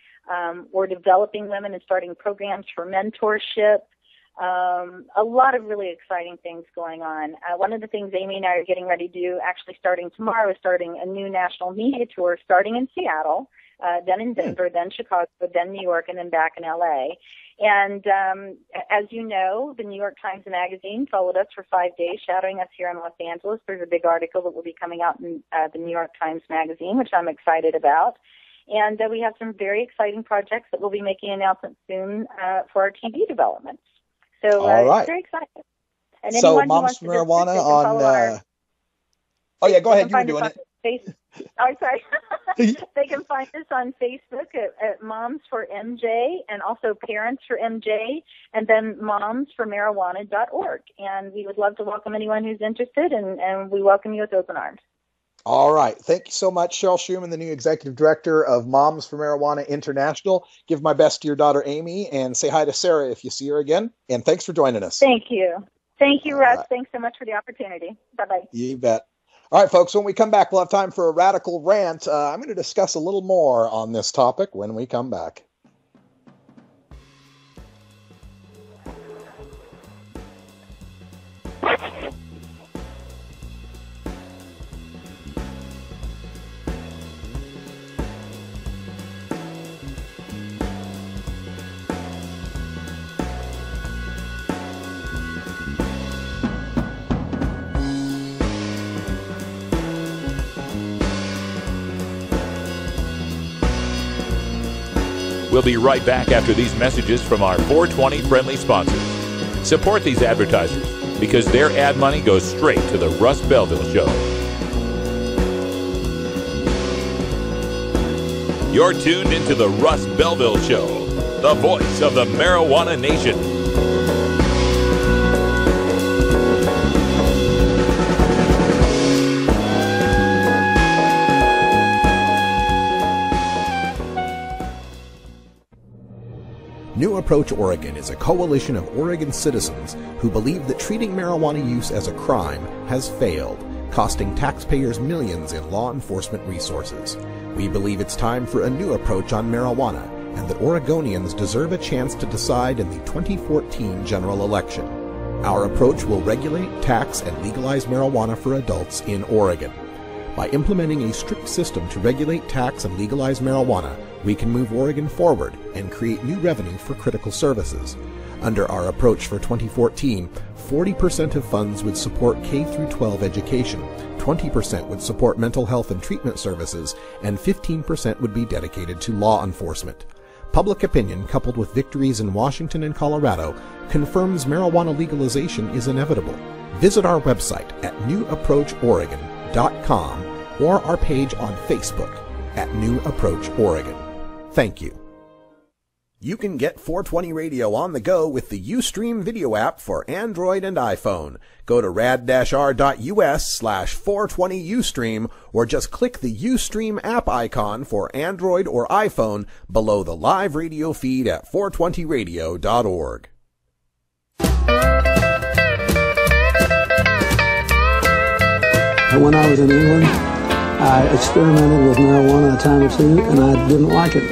We're developing women and starting programs for mentorship. A lot of really exciting things going on. One of the things Amy and I are getting ready to do, actually starting tomorrow, is starting a new national media tour, starting in Seattle, then in Denver, then Chicago, then New York, and then back in LA. And as you know, the New York Times Magazine followed us for 5 days, shadowing us here in Los Angeles. There's a big article that will be coming out in the New York Times Magazine, which I'm excited about. And we have some very exciting projects that we'll be making announcements soon for our TV developments. So all right. It's very exciting. And so Moms for Marijuana on... Oh, yeah, go ahead. You were doing it. Oh, sorry. They can find us on Facebook at Moms for MJ, and also Parents for MJ, and then momsformarijuana.org. And we would love to welcome anyone who's interested, and we welcome you with open arms. All right. Thank you so much, Cheryl Shuman, the new executive director of Moms for Marijuana International. Give my best to your daughter, Amy, and say hi to Sarah if you see her again. And thanks for joining us. Thank you. Thank you, Russ. Right. Thanks so much for the opportunity. Bye-bye. You bet. All right, folks, when we come back, we'll have time for a radical rant. I'm going to discuss a little more on this topic when we come back. We'll be right back after these messages from our 420 friendly sponsors. Support these advertisers because their ad money goes straight to the Russ Belville Show. You're tuned into the Russ Belville Show, the voice of the marijuana nation. New Approach Oregon is a coalition of Oregon citizens who believe that treating marijuana use as a crime has failed, costing taxpayers millions in law enforcement resources. We believe it's time for a new approach on marijuana, and that Oregonians deserve a chance to decide in the 2014 general election. Our approach will regulate, tax, and legalize marijuana for adults in Oregon. By implementing a strict system to regulate, tax, and legalize marijuana, we can move Oregon forward and create new revenue for critical services. Under our approach for 2014, 40% of funds would support K-12 education, 20% would support mental health and treatment services, and 15% would be dedicated to law enforcement. Public opinion, coupled with victories in Washington and Colorado, confirms marijuana legalization is inevitable. Visit our website at newapproachoregon.com or our page on Facebook at New Approach Oregon. Thank you. You can get 420 Radio on the go with the Ustream video app for Android and iPhone. Go to rad-r.us/420Ustream or just click the Ustream app icon for Android or iPhone below the live radio feed at 420radio.org. When I was in England, I experimented with marijuana a time or two, and I didn't like it,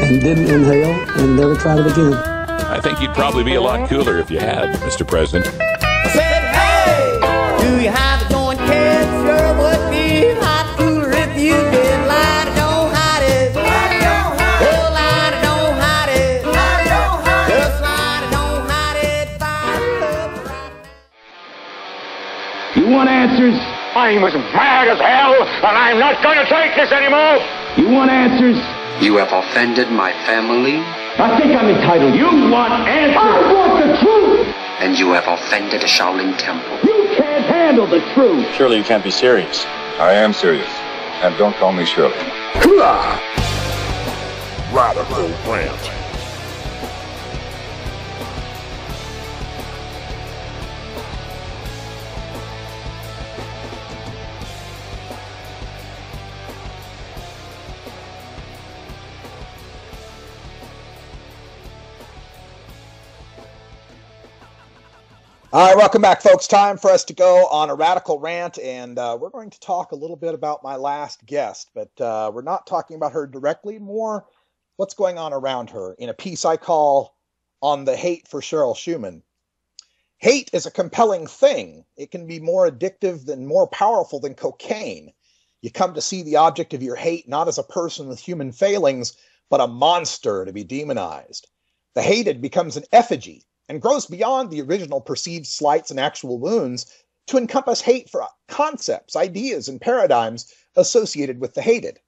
and didn't inhale, and never tried it again. I think you'd probably be a lot cooler if you had, Mr. President. I said, hey, do you have a joint, kid? Sure would be a lot cooler if you did. Light it, don't hide it. Light it, don't hide it. Oh, light it, don't hide it. Light it, don't hide it. Just light it, don't hide it. Fire up right You want answers? I'm as mad as hell, and I'm not going to take this anymore. You want answers? You have offended my family. I think I'm entitled. You want answers? I want the truth. And you have offended a Shaolin temple. You can't handle the truth. Surely you can't be serious. I am serious. And don't call me Shirley. Radical Rant. All right, welcome back, folks. Time for us to go on a radical rant, and we're going to talk a little bit about my last guest, but we're not talking about her directly, more what's going on around her in a piece I call On the Hate for Cheryl Shuman. Hate is a compelling thing. It can be more addictive and more powerful than cocaine. You come to see the object of your hate not as a person with human failings, but a monster to be demonized. The hated becomes an effigy, and grows beyond the original perceived slights and actual wounds to encompass hate for concepts, ideas, and paradigms associated with the hated.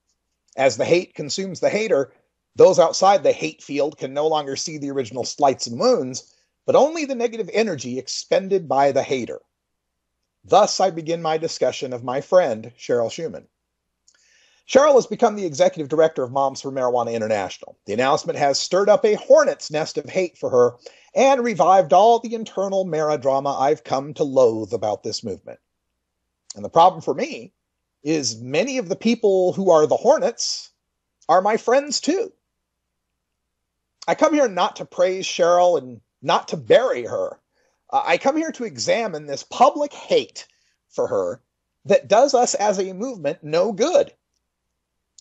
As the hate consumes the hater, those outside the hate field can no longer see the original slights and wounds, but only the negative energy expended by the hater. Thus, I begin my discussion of my friend, Cheryl Shuman. Cheryl has become the executive director of Moms for Marijuana International. The announcement has stirred up a hornet's nest of hate for her and revived all the internal maradrama I've come to loathe about this movement. And the problem for me is many of the people who are the hornets are my friends too. I come here not to praise Cheryl and not to bury her. I come here to examine this public hate for her that does us as a movement no good.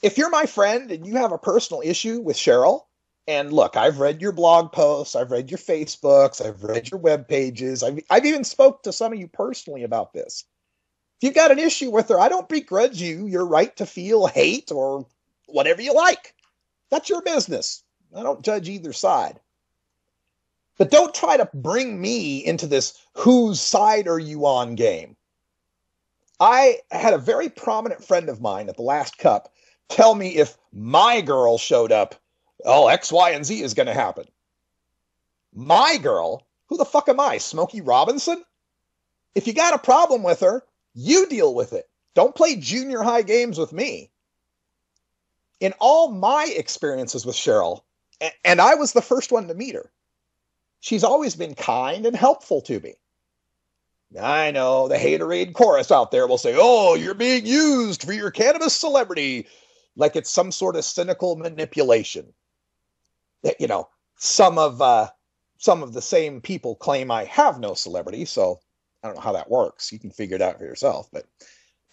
If you're my friend and you have a personal issue with Cheryl, and look, I've read your blog posts, I've read your Facebooks, I've read your web pages, I've even spoke to some of you personally about this. If you've got an issue with her, I don't begrudge you your right to feel hate or whatever you like. That's your business. I don't judge either side. But don't try to bring me into this whose side are you on game. I had a very prominent friend of mine at the last cup tell me if my girl showed up, Oh, X, Y, and Z is going to happen. My girl, who the fuck am I, Smokey Robinson? If you got a problem with her, you deal with it. Don't play junior high games with me. In all my experiences with Cheryl, and I was the first one to meet her, she's always been kind and helpful to me. I know the haterade chorus out there will say, oh, you're being used for your cannabis celebrity, like it's some sort of cynical manipulation. You know, some of the same people claim I have no celebrity, so I don't know how that works. You can figure it out for yourself. But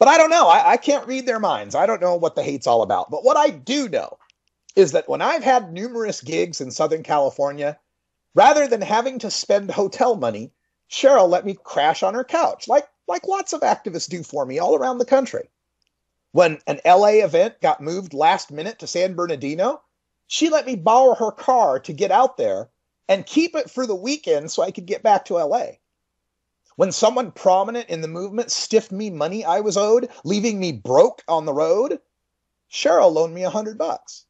I don't know. I can't read their minds. I don't know what the hate's all about. But what I do know is that when I've had numerous gigs in Southern California, rather than having to spend hotel money, Cheryl let me crash on her couch, like lots of activists do for me all around the country. When an LA event got moved last minute to San Bernardino, she let me borrow her car to get out there and keep it for the weekend so I could get back to LA. When someone prominent in the movement stiffed me money I was owed, leaving me broke on the road, Cheryl loaned me $100.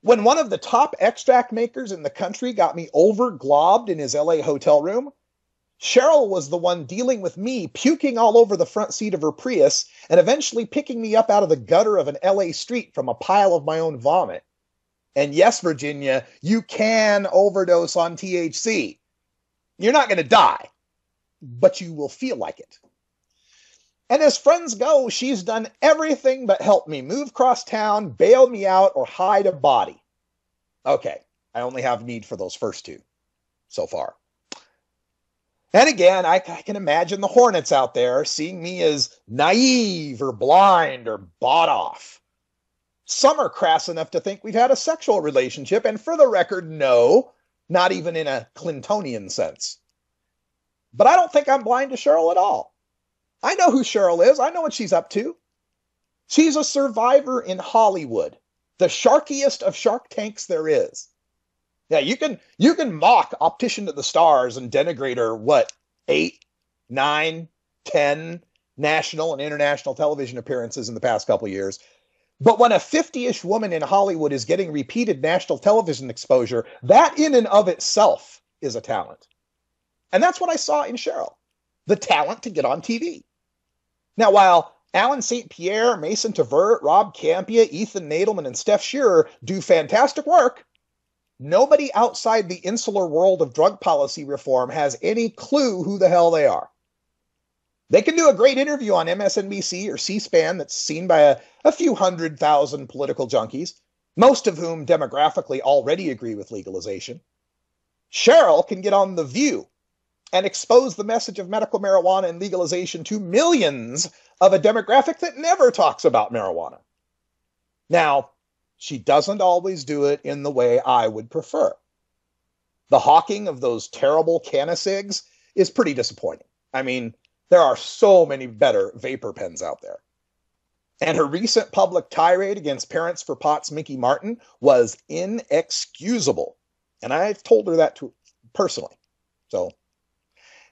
When one of the top extract makers in the country got me over-globbed in his LA hotel room, Cheryl was the one dealing with me puking all over the front seat of her Prius and eventually picking me up out of the gutter of an LA street from a pile of my own vomit. And yes, Virginia, you can overdose on THC. You're not going to die, but you will feel like it. And as friends go, she's done everything but help me move across town, bail me out, or hide a body. Okay, I only have need for those first two so far. And again, I can imagine the hornets out there seeing me as naive or blind or bought off. Some are crass enough to think we've had a sexual relationship, and for the record, no, not even in a Clintonian sense. But I don't think I'm blind to Cheryl at all. I know who Cheryl is. I know what she's up to. She's a survivor in Hollywood, the sharkiest of Shark Tanks there is. Yeah, you can mock Optician to the Stars and denigrate her, 8, 9, 10 national and international television appearances in the past couple of years. But when a 50-ish woman in Hollywood is getting repeated national television exposure, that in and of itself is a talent. And that's what I saw in Cheryl, the talent to get on TV. Now, while Alan St. Pierre, Mason Tvert, Rob Campia, Ethan Nadelman, and Steph Shearer do fantastic work, nobody outside the insular world of drug policy reform has any clue who the hell they are. They can do a great interview on MSNBC or C-SPAN that's seen by a few 100,000 political junkies, most of whom demographically already agree with legalization. Cheryl can get on The View and expose the message of medical marijuana and legalization to millions of a demographic that never talks about marijuana. Now, she doesn't always do it in the way I would prefer. The hawking of those terrible canna-cigs is pretty disappointing. I mean, there are so many better vapor pens out there. And her recent public tirade against Parents for Pot's Mickey Martin was inexcusable. And I've told her that personally.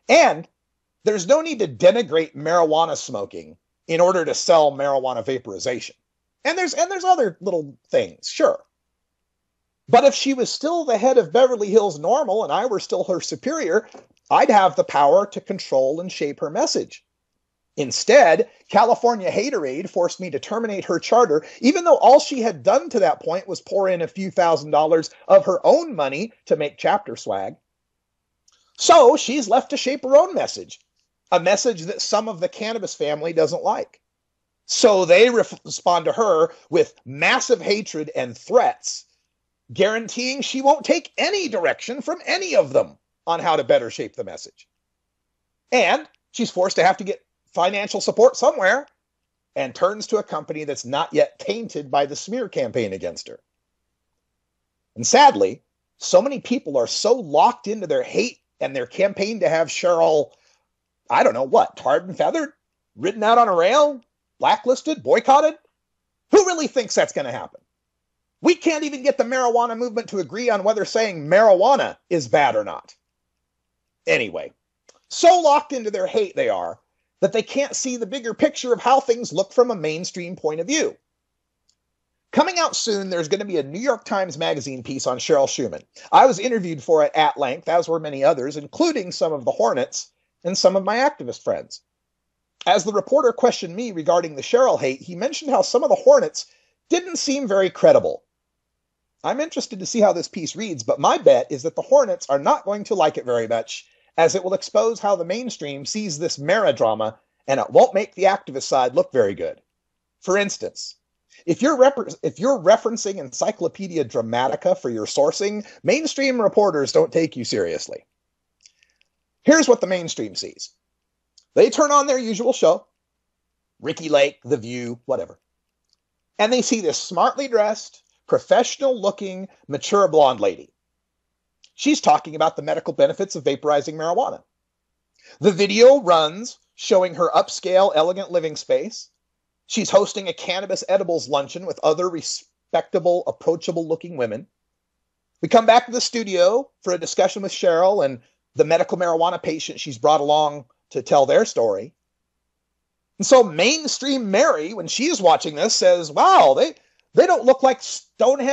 And there's no need to denigrate marijuana smoking in order to sell marijuana vaporization. And there's other little things, sure. But if she was still the head of Beverly Hills Normal and I were still her superior, I'd have the power to control and shape her message. Instead, California Haterade forced me to terminate her charter, even though all she had done to that point was pour in a few $1,000s of her own money to make chapter swag. So she's left to shape her own message, a message that some of the cannabis family doesn't like. So they respond to her with massive hatred and threats, guaranteeing she won't take any direction from any of them on how to better shape the message. And she's forced to have to get financial support somewhere and turns to a company that's not yet tainted by the smear campaign against her. And sadly, so many people are so locked into their hate and their campaign to have Cheryl, I don't know what, tarred and feathered, ridden out on a rail, blacklisted, boycotted? Who really thinks that's going to happen? We can't even get the marijuana movement to agree on whether saying marijuana is bad or not. Anyway, so locked into their hate they are that they can't see the bigger picture of how things look from a mainstream point of view. Coming out soon, there's going to be a New York Times Magazine piece on Cheryl Shuman. I was interviewed for it at length, as were many others, including some of the Hornets and some of my activist friends. As the reporter questioned me regarding the Cheryl hate, he mentioned how some of the Hornets didn't seem very credible. I'm interested to see how this piece reads, but my bet is that the Hornets are not going to like it very much, as it will expose how the mainstream sees this Mara drama, and it won't make the activist side look very good. For instance, if you're referencing Encyclopedia Dramatica for your sourcing, mainstream reporters don't take you seriously. Here's what the mainstream sees. They turn on their usual show, Ricky Lake, The View, whatever, and they see this smartly dressed, professional-looking, mature blonde lady. She's talking about the medical benefits of vaporizing marijuana. The video runs showing her upscale, elegant living space. She's hosting a cannabis edibles luncheon with other respectable, approachable-looking women. We come back to the studio for a discussion with Cheryl and the medical marijuana patient she's brought along to tell their story. And so mainstream Mary, when she is watching this, says, wow, they don't look like stoner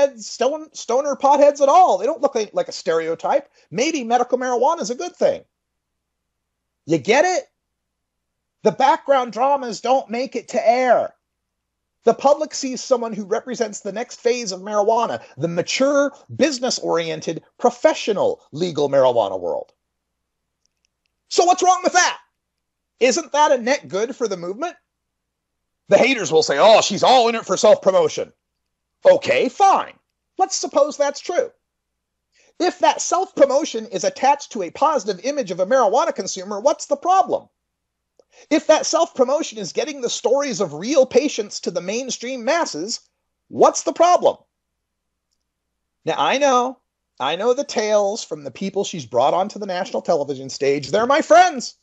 potheads at all. They don't look like a stereotype. Maybe medical marijuana is a good thing. You get it? The background dramas don't make it to air. The public sees someone who represents the next phase of marijuana, the mature, business-oriented, professional legal marijuana world. So what's wrong with that? Isn't that a net good for the movement? The haters will say, oh, she's all in it for self-promotion. Okay, fine. Let's suppose that's true. If that self-promotion is attached to a positive image of a marijuana consumer, what's the problem? If that self-promotion is getting the stories of real patients to the mainstream masses, what's the problem? Now, I know the tales from the people she's brought onto the national television stage. They're my friends.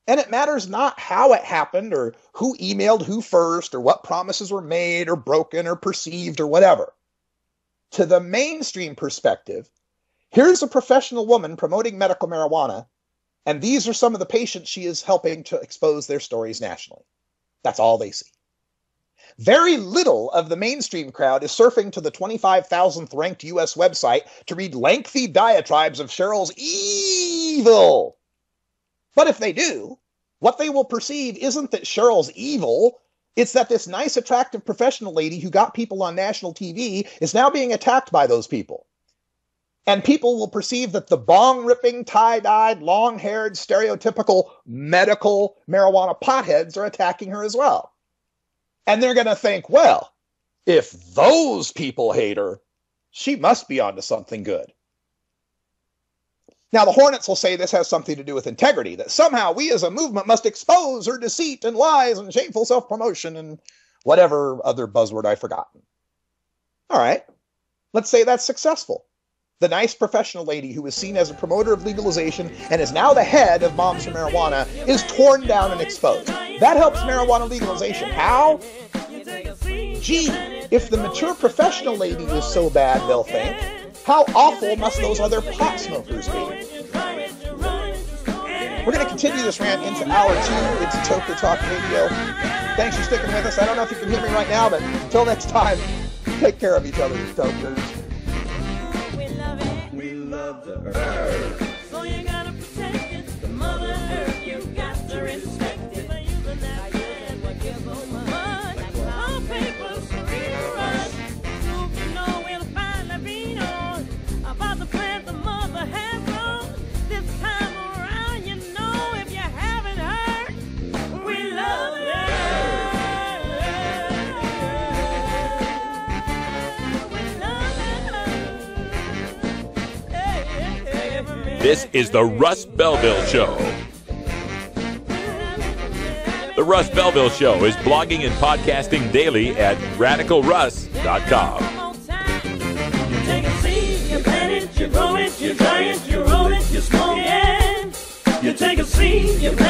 And it matters not how it happened or who emailed who first or what promises were made or broken or perceived or whatever. To the mainstream perspective, here's a professional woman promoting medical marijuana, and these are some of the patients she is helping to expose their stories nationally. That's all they see. Very little of the mainstream crowd is surfing to the 25,000th ranked U.S. website to read lengthy diatribes of Cheryl's evil. But if they do, what they will perceive isn't that Cheryl's evil, it's that this nice, attractive professional lady who got people on national TV is now being attacked by those people. And people will perceive that the bong-ripping, tie-dyed, long-haired, stereotypical medical marijuana potheads are attacking her as well. And they're going to think, well, if those people hate her, she must be onto something good. Now, the Hornets will say this has something to do with integrity, that somehow we as a movement must expose her deceit and lies and shameful self-promotion and whatever other buzzword I've forgotten. All right, let's say that's successful. The nice professional lady who was seen as a promoter of legalization and is now the head of Moms for Marijuana is torn down and exposed. That helps marijuana legalization. How? Gee, if the mature professional lady is so bad, they'll think, how awful must those other pot smokers be? We're going to continue this rant into hour 2. It's Toker Talk Radio. Thanks for sticking with us. I don't know if you can hear me right now, but until next time, take care of each other, Tokers. We love the earth. So you gotta protect it. The mother earth, you got to respect it. By using that land, what gives so much. All papers for us. So you know we'll find the beat on about the plant the mother has grown. This time around, you know if you haven't heard, we love the earth. This is the Russ Belville Show. The Russ Belville Show is blogging and podcasting daily at radicalruss.com. You take a seed, you plant it, you grow it, you dry it, you roll it, you smoke it. You take a seed, you plant